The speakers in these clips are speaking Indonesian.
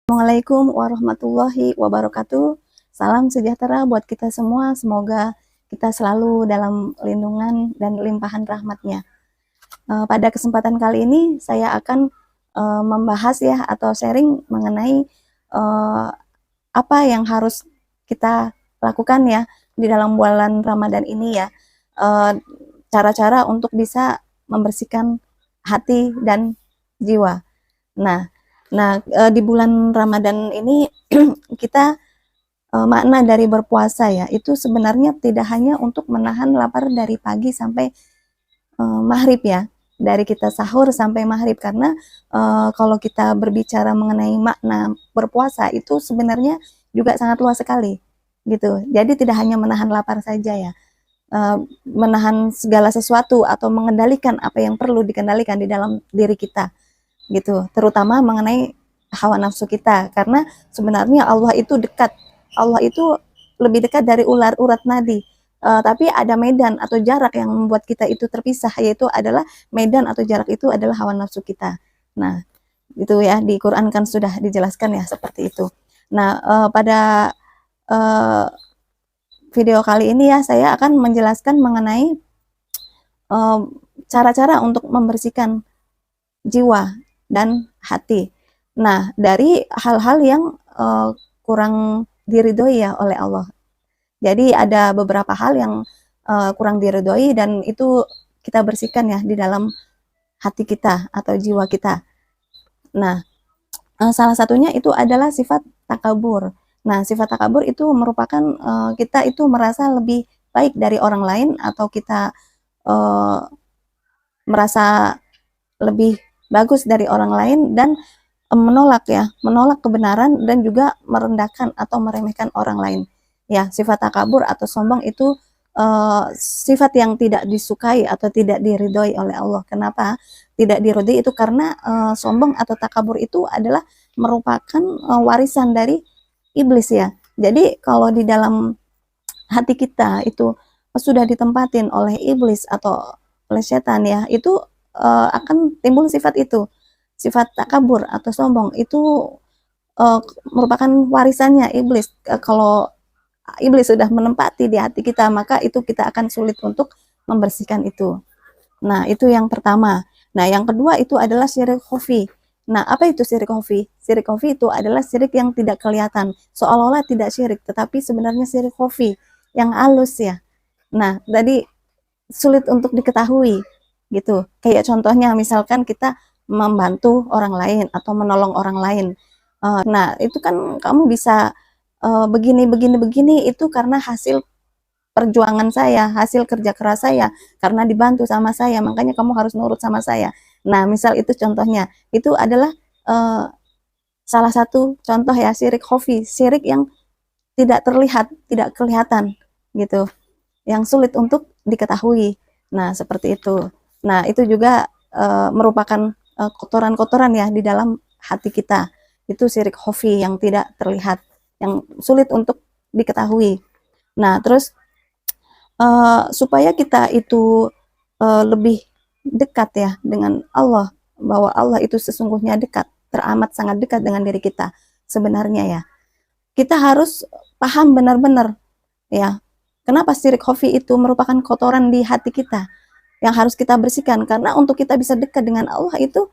Assalamualaikum warahmatullahi wabarakatuh. Salam sejahtera buat kita semua. Semoga kita selalu dalam lindungan dan limpahan rahmatnya. Pada kesempatan kali ini saya akan membahas ya atau sharing mengenai apa yang harus kita lakukan ya di dalam bulan Ramadan ini ya. Cara-cara untuk bisa membersihkan hati dan jiwa. Nah, di bulan Ramadan ini kita makna dari berpuasa ya, itu sebenarnya tidak hanya untuk menahan lapar dari pagi sampai maghrib ya, dari kita sahur sampai maghrib, karena kalau kita berbicara mengenai makna berpuasa itu sebenarnya juga sangat luas sekali gitu. Jadi tidak hanya menahan lapar saja ya, menahan segala sesuatu atau mengendalikan apa yang perlu dikendalikan di dalam diri kita gitu, terutama mengenai hawa nafsu kita, karena sebenarnya Allah itu dekat, Allah itu lebih dekat dari urat nadi, tapi ada medan atau jarak yang membuat kita itu terpisah, yaitu adalah medan atau jarak itu adalah hawa nafsu kita. Nah itu ya, di Quran kan sudah dijelaskan ya seperti itu. Nah pada video kali ini ya saya akan menjelaskan mengenai cara-cara untuk membersihkan jiwa dan hati. Nah, dari hal-hal yang kurang diridhoi ya oleh Allah. Jadi ada beberapa hal yang kurang diridhoi dan itu kita bersihkan ya di dalam hati kita atau jiwa kita. Nah, salah satunya itu adalah sifat takabur. Nah, sifat takabur itu merupakan kita itu merasa lebih baik dari orang lain, atau kita merasa lebih bagus dari orang lain, dan menolak kebenaran dan juga merendahkan atau meremehkan orang lain. Ya, sifat takabur atau sombong itu sifat yang tidak disukai atau tidak diridhoi oleh Allah. Kenapa tidak diridhoi? Itu karena sombong atau takabur itu adalah merupakan warisan dari iblis ya. Jadi kalau di dalam hati kita itu sudah ditempatin oleh iblis atau oleh setan ya, itu akan timbul sifat itu, sifat takabur atau sombong. Itu merupakan warisannya iblis. Kalau iblis sudah menempati di hati kita, maka itu kita akan sulit untuk membersihkan itu. Nah itu yang pertama. Nah yang kedua itu adalah syirik khafi. Nah apa itu syirik khafi? Syirik khafi itu adalah syirik yang tidak kelihatan, seolah-olah tidak syirik, tetapi sebenarnya syirik khafi yang halus ya. Nah jadi sulit untuk diketahui gitu. Kayak contohnya misalkan kita membantu orang lain atau menolong orang lain. Nah, itu kan kamu bisa begini, itu karena hasil perjuangan saya, hasil kerja keras saya, karena dibantu sama saya, makanya kamu harus nurut sama saya. Nah, misal itu contohnya. Itu adalah salah satu contoh ya syirik khafi, syirik yang tidak terlihat, tidak kelihatan gitu, yang sulit untuk diketahui. Nah, seperti itu. Nah, itu juga merupakan kotoran-kotoran ya di dalam hati kita. Itu syirik khafi yang tidak terlihat, yang sulit untuk diketahui. Nah, terus supaya kita itu lebih dekat ya dengan Allah, bahwa Allah itu sesungguhnya dekat, teramat sangat dekat dengan diri kita sebenarnya ya. Kita harus paham benar-benar ya, kenapa syirik khafi itu merupakan kotoran di hati kita yang harus kita bersihkan. Karena untuk kita bisa dekat dengan Allah itu,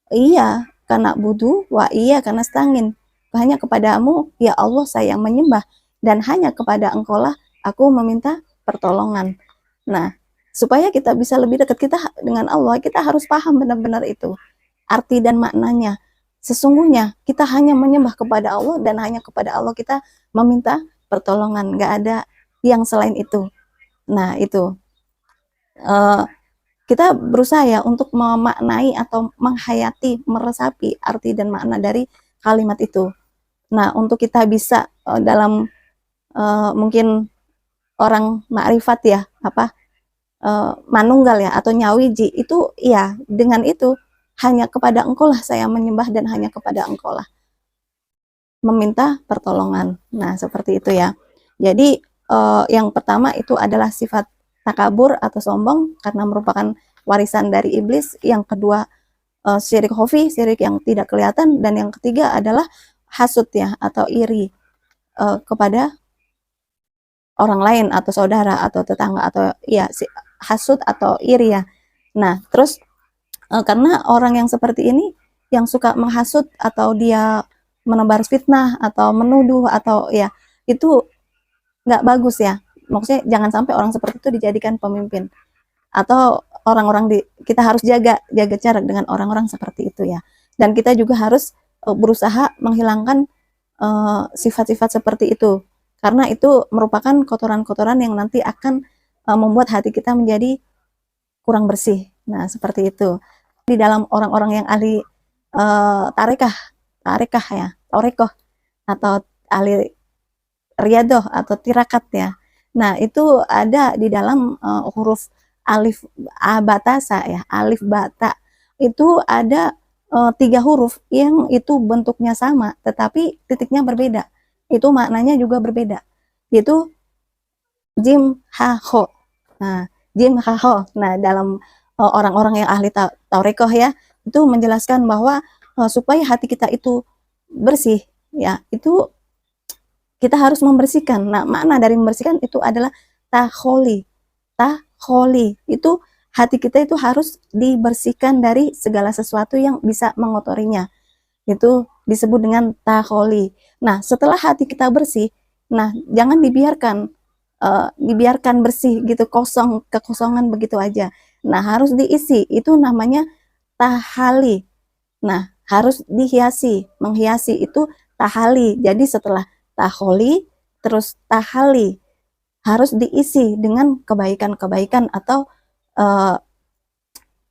iya karena budu wa iya karena stangin, hanya kepadamu ya Allah saya menyembah, dan hanya kepada engkaulah aku meminta pertolongan. Nah supaya kita bisa lebih dekat kita dengan Allah, kita harus paham benar-benar itu arti dan maknanya. Sesungguhnya kita hanya menyembah kepada Allah, dan hanya kepada Allah kita meminta pertolongan, gak ada yang selain itu. Nah itu kita berusaha ya untuk memaknai atau menghayati, meresapi arti dan makna dari kalimat itu. Nah untuk kita bisa dalam mungkin orang makrifat ya, manunggal ya atau nyawiji itu ya, dengan itu hanya kepada engkau lah saya menyembah, dan hanya kepada engkau lah meminta pertolongan. Nah seperti itu ya. Jadi yang pertama itu adalah sifat takabur atau sombong karena merupakan warisan dari iblis. Yang kedua syirik khafi, syirik yang tidak kelihatan, dan yang ketiga adalah hasut ya atau iri kepada orang lain atau saudara atau tetangga atau ya hasut atau iri ya. Nah, terus karena orang yang seperti ini yang suka menghasut atau dia menebar fitnah atau menuduh atau ya itu nggak bagus ya. Maksudnya jangan sampai orang seperti itu dijadikan pemimpin atau orang-orang kita harus jaga jarak dengan orang-orang seperti itu ya. Dan kita juga harus berusaha menghilangkan sifat-sifat seperti itu karena itu merupakan kotoran-kotoran yang nanti akan membuat hati kita menjadi kurang bersih. Nah, seperti itu. Di dalam orang-orang yang ahli tarekah ya, torekoh atau ahli riadoh atau tirakat ya. Nah, itu ada di dalam huruf alif batasa ya, alif bata. Itu ada 3 huruf yang itu bentuknya sama, tetapi titiknya berbeda. Itu maknanya juga berbeda. Yaitu jim ha ho. Nah, jim ha ho. Nah, dalam orang-orang yang ahli taurekoh ya, itu menjelaskan bahwa supaya hati kita itu bersih ya, itu kita harus membersihkan. Nah, makna dari membersihkan itu adalah taholi. Taholi itu hati kita itu harus dibersihkan dari segala sesuatu yang bisa mengotorinya. Itu disebut dengan taholi. Nah, setelah hati kita bersih, nah jangan dibiarkan bersih gitu, kekosongan begitu aja. Nah, harus diisi. Itu namanya tahali. Nah, harus dihiasi, menghiasi itu tahali. Jadi setelah taholi, terus tahali, harus diisi dengan kebaikan-kebaikan atau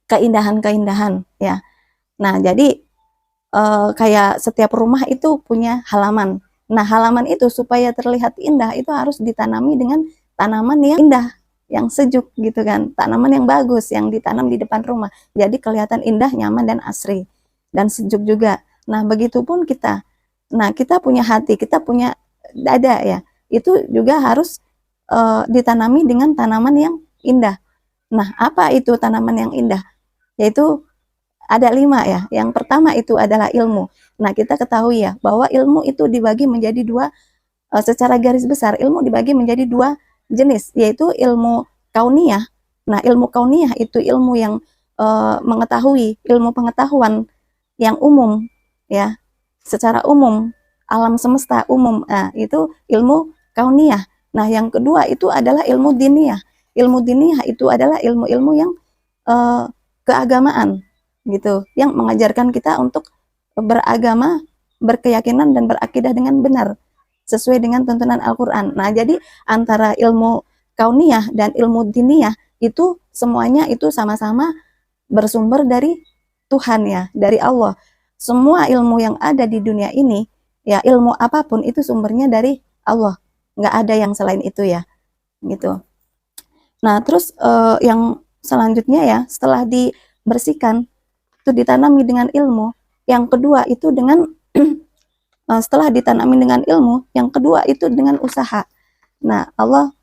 keindahan-keindahan ya. Nah, jadi kayak setiap rumah itu punya halaman. Nah, halaman itu supaya terlihat indah itu harus ditanami dengan tanaman yang indah, yang sejuk gitu kan. Tanaman yang bagus yang ditanam di depan rumah. Jadi kelihatan indah, nyaman dan asri dan sejuk juga. Nah, begitupun kita. Nah, kita punya hati, kita punya dada ya. Itu juga harus ditanami dengan tanaman yang indah. Nah, apa itu tanaman yang indah? Yaitu ada 5 ya. Yang pertama itu adalah ilmu. Nah, kita ketahui ya bahwa ilmu itu dibagi menjadi 2 secara garis besar. Ilmu dibagi menjadi 2 jenis, yaitu ilmu kauniyah. Nah, ilmu kauniyah itu ilmu yang mengetahui, ilmu pengetahuan yang umum ya, secara umum, alam semesta umum. Nah, itu ilmu kauniyah. Nah, yang kedua itu adalah ilmu diniyah. Ilmu diniyah itu adalah ilmu-ilmu yang keagamaan gitu, yang mengajarkan kita untuk beragama, berkeyakinan dan berakidah dengan benar sesuai dengan tuntunan Al-Qur'an. Nah, jadi antara ilmu kauniyah dan ilmu diniyah itu semuanya itu sama-sama bersumber dari Tuhan ya, dari Allah. Semua ilmu yang ada di dunia ini, ya ilmu apapun itu sumbernya dari Allah. Nggak ada yang selain itu ya, gitu. Nah, terus yang selanjutnya ya, setelah dibersihkan, itu ditanami dengan ilmu. Yang kedua itu dengan setelah ditanami dengan ilmu, yang kedua itu dengan usaha. Nah, Allah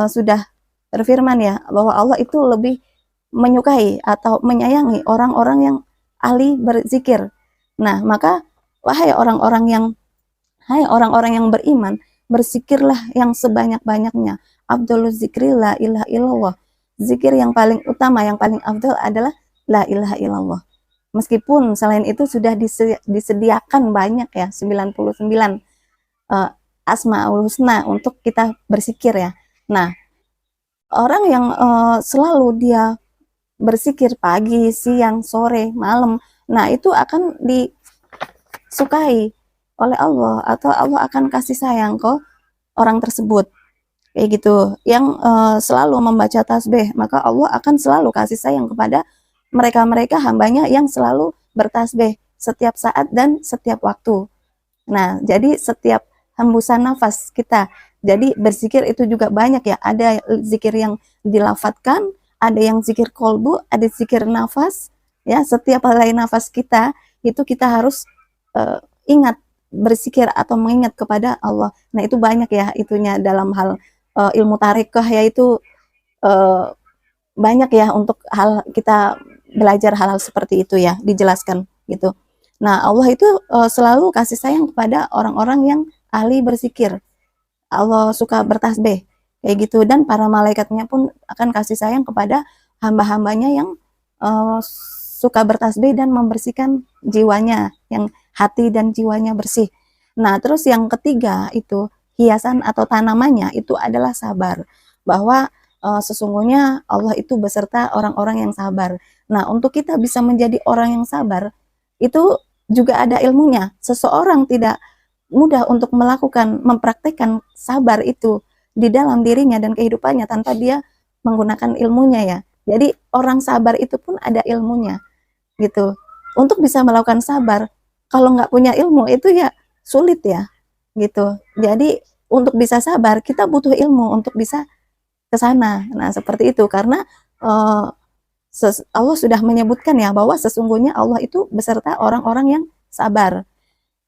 sudah berfirman ya, bahwa Allah itu lebih menyukai atau menyayangi orang-orang yang ahli berzikir. Nah, maka wahai orang-orang yang beriman, berzikirlah yang sebanyak-banyaknya. Afdhaluz zikri la ilaha illallah. Zikir yang paling utama, yang paling afdal adalah la ilaha illallah. Meskipun selain itu sudah disediakan banyak ya, 99 Asmaul Husna untuk kita berzikir ya. Nah, orang yang selalu dia berzikir pagi, siang, sore, malam, nah itu akan disukai oleh Allah atau Allah akan kasih sayang ke orang tersebut. Kayak gitu. Yang selalu membaca tasbih, maka Allah akan selalu kasih sayang kepada mereka-mereka hambanya yang selalu bertasbih setiap saat dan setiap waktu. Nah, jadi setiap hembusan nafas kita. Jadi berzikir itu juga banyak ya. Ada zikir yang dilafatkan, ada yang zikir kolbu, ada zikir nafas. Ya, setiap helai nafas kita itu kita harus ingat berzikir atau mengingat kepada Allah. Nah, itu banyak ya itunya dalam hal ilmu tarekah yaitu banyak ya untuk hal kita belajar hal-hal seperti itu ya, dijelaskan gitu. Nah, Allah itu selalu kasih sayang kepada orang-orang yang ahli berzikir. Allah suka bertasbih kayak gitu, dan para malaikatnya pun akan kasih sayang kepada hamba-hambanya yang suka bertasbih dan membersihkan jiwanya, yang hati dan jiwanya bersih. Nah, terus yang ketiga itu hiasan atau tanamannya itu adalah sabar, bahwa sesungguhnya Allah itu beserta orang-orang yang sabar. Nah, untuk kita bisa menjadi orang yang sabar itu juga ada ilmunya. Seseorang tidak mudah untuk melakukan, mempraktekkan sabar itu di dalam dirinya dan kehidupannya tanpa dia menggunakan ilmunya ya. Jadi orang sabar itu pun ada ilmunya gitu. Untuk bisa melakukan sabar, kalau nggak punya ilmu itu ya sulit ya gitu. Jadi untuk bisa sabar kita butuh ilmu untuk bisa ke sana. Nah seperti itu karena uh, Allah sudah menyebutkan ya bahwa sesungguhnya Allah itu beserta orang-orang yang sabar.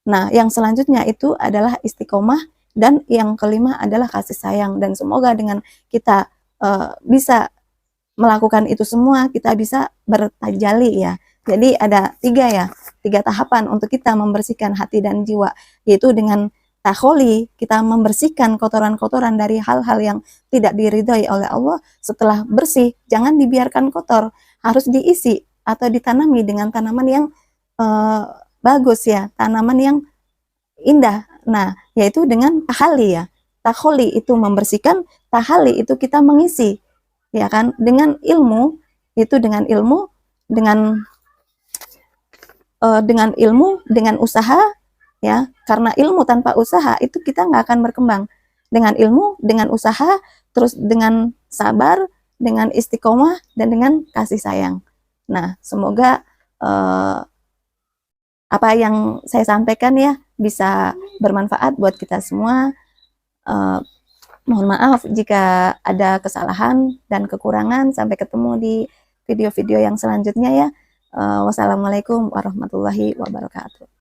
Nah, yang selanjutnya itu adalah istiqomah, dan yang kelima adalah kasih sayang. Dan semoga dengan kita bisa melakukan itu semua, kita bisa bertajali ya. Jadi ada tiga tahapan untuk kita membersihkan hati dan jiwa, yaitu dengan takholi, kita membersihkan kotoran-kotoran dari hal-hal yang tidak diridhoi oleh Allah. Setelah bersih, jangan dibiarkan kotor, harus diisi atau ditanami dengan tanaman yang uh, bagus ya, tanaman yang indah. Nah, yaitu dengan tahali ya. Takholi itu membersihkan, tahali itu kita mengisi. Ya kan? Dengan ilmu, itu dengan ilmu, dengan usaha ya. Karena ilmu tanpa usaha itu kita nggak akan berkembang. Dengan ilmu, dengan usaha, terus dengan sabar, dengan istiqomah, dan dengan kasih sayang. Nah, semoga apa yang saya sampaikan ya bisa bermanfaat buat kita semua. Uh, Mohon maaf jika ada kesalahan dan kekurangan. Sampai ketemu di video-video yang selanjutnya ya. Wassalamualaikum warahmatullahi wabarakatuh.